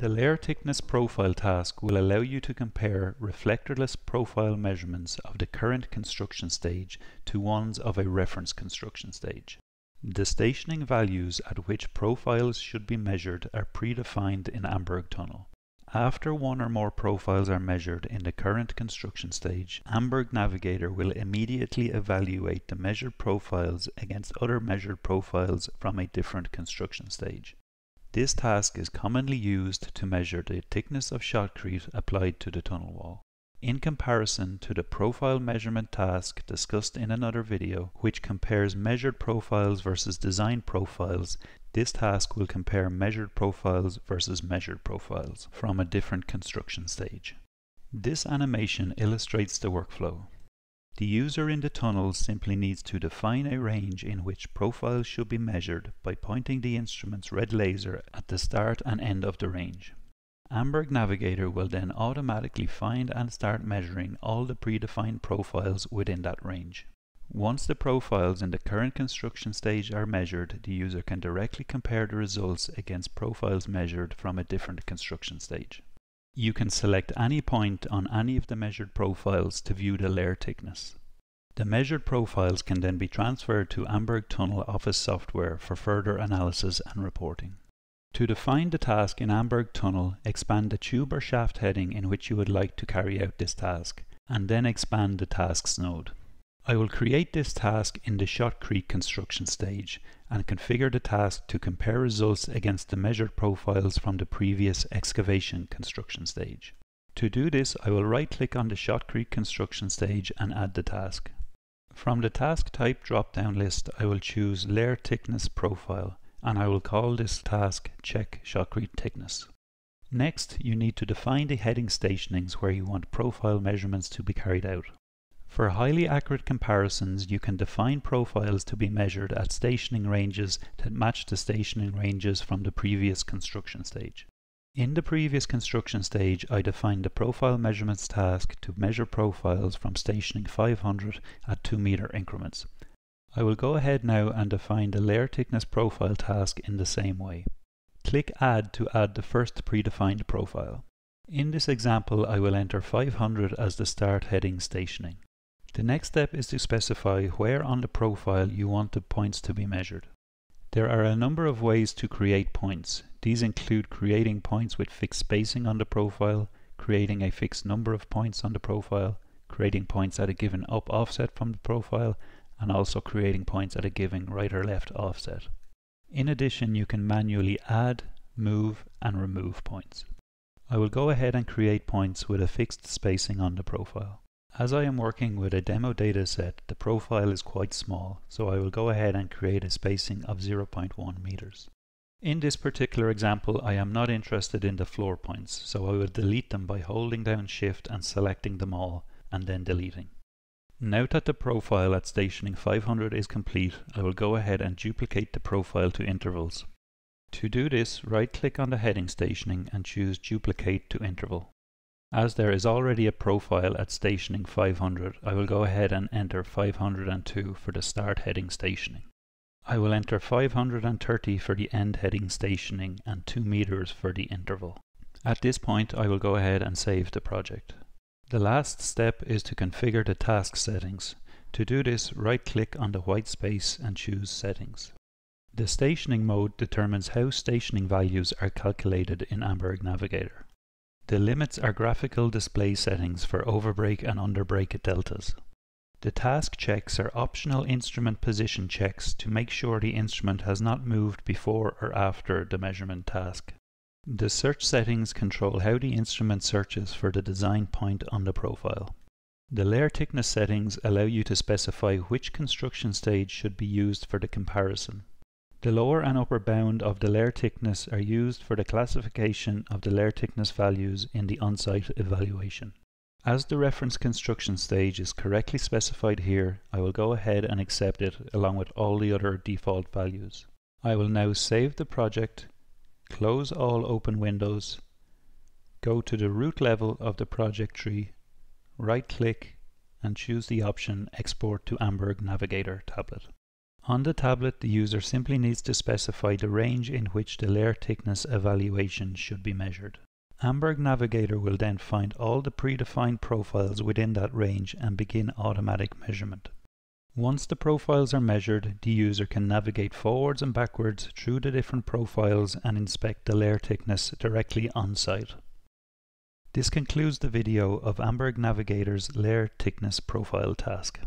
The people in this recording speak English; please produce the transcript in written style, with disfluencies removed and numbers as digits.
The Layer Thickness Profile task will allow you to compare reflectorless profile measurements of the current construction stage to ones of a reference construction stage. The stationing values at which profiles should be measured are predefined in Amberg Tunnel. After one or more profiles are measured in the current construction stage, Amberg Navigator will immediately evaluate the measured profiles against other measured profiles from a different construction stage. This task is commonly used to measure the thickness of shotcrete applied to the tunnel wall. In comparison to the profile measurement task discussed in another video, which compares measured profiles versus design profiles, this task will compare measured profiles versus measured profiles from a different construction stage. This animation illustrates the workflow. The user in the tunnel simply needs to define a range in which profiles should be measured by pointing the instrument's red laser at the start and end of the range. Amberg Navigator will then automatically find and start measuring all the predefined profiles within that range. Once the profiles in the current construction stage are measured, the user can directly compare the results against profiles measured from a different construction stage. You can select any point on any of the measured profiles to view the layer thickness. The measured profiles can then be transferred to Amberg Tunnel Office software for further analysis and reporting. To define the task in Amberg Tunnel, expand the tube or shaft heading in which you would like to carry out this task, and then expand the tasks node. I will create this task in the shotcrete construction stage and configure the task to compare results against the measured profiles from the previous excavation construction stage. To do this, I will right-click on the shotcrete construction stage and add the task. From the task type drop-down list, I will choose Layer Thickness Profile, and I will call this task Check Shotcrete Thickness. Next, you need to define the heading stationings where you want profile measurements to be carried out. For highly accurate comparisons, you can define profiles to be measured at stationing ranges that match the stationing ranges from the previous construction stage. In the previous construction stage, I defined the profile measurements task to measure profiles from stationing 500 at 2 meter increments. I will go ahead now and define the layer thickness profile task in the same way. Click Add to add the first predefined profile. In this example, I will enter 500 as the start heading stationing. The next step is to specify where on the profile you want the points to be measured. There are a number of ways to create points. These include creating points with fixed spacing on the profile, creating a fixed number of points on the profile, creating points at a given up offset from the profile, and also creating points at a given right or left offset. In addition, you can manually add, move, and remove points. I will go ahead and create points with a fixed spacing on the profile. As I am working with a demo data set, the profile is quite small, so I will go ahead and create a spacing of 0.1 meters. In this particular example, I am not interested in the floor points, so I will delete them by holding down Shift and selecting them all, and then deleting. Now that the profile at stationing 500 is complete, I will go ahead and duplicate the profile to intervals. To do this, right-click on the heading stationing and choose Duplicate to Interval. As there is already a profile at stationing 500, I will go ahead and enter 502 for the start heading stationing. I will enter 530 for the end heading stationing and 2 meters for the interval. At this point, I will go ahead and save the project. The last step is to configure the task settings. To do this, right-click on the white space and choose Settings. The stationing mode determines how stationing values are calculated in Amberg Navigator. The limits are graphical display settings for overbreak and underbreak deltas. The task checks are optional instrument position checks to make sure the instrument has not moved before or after the measurement task. The search settings control how the instrument searches for the design point on the profile. The layer thickness settings allow you to specify which construction stage should be used for the comparison. The lower and upper bound of the layer thickness are used for the classification of the layer thickness values in the on-site evaluation. As the reference construction stage is correctly specified here, I will go ahead and accept it along with all the other default values. I will now save the project, close all open windows, go to the root level of the project tree, right-click and choose the option Export to Amberg Navigator tablet. On the tablet, the user simply needs to specify the range in which the layer thickness evaluation should be measured. Amberg Navigator will then find all the predefined profiles within that range and begin automatic measurement. Once the profiles are measured, the user can navigate forwards and backwards through the different profiles and inspect the layer thickness directly on site. This concludes the video of Amberg Navigator's layer thickness profile task.